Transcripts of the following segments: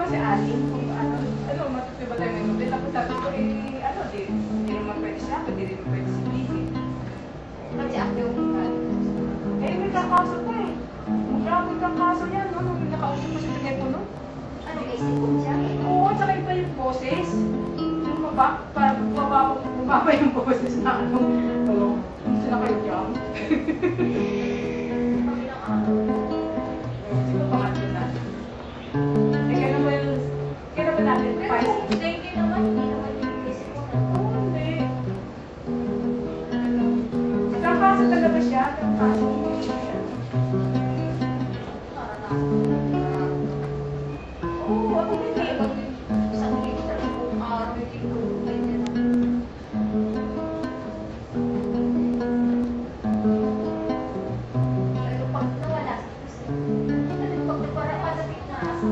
si Aling kung ano, matutuwa tayo ng nobel. Tapos sabi ko, hindi naman pwede siya, hindi rin pwede si Vicky. Kasi ako yung May kakaso pa eh. Magkakabot kang kaso yan, no? Nung nakausap ko sa telepono. ano, isip ko siya. Oo, tsaka iba yung boses. Yung baba yung boses na ano. Oo, gusto na kayo jump. Siguro pangatlo na. Kaya ba natin? Hindi naman yung isip ko. Oo, hindi. Kakaso talaga siya, kakaso. Oo, ako din eh. Isang linggo na kung linggo, ganyan na. Pero pag nawala sa kasi, pag nagparapasalit na sa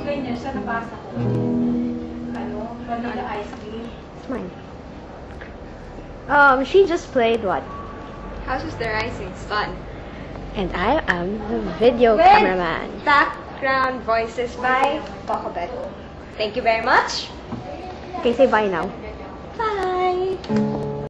ganyan siya, nabasa ko. Vanilla ice cream. It's mine. She just played what? House is the Rising Sun. And I am the video With cameraman. background voices by Bacobet. Thank you very much. Okay, say bye now. Bye.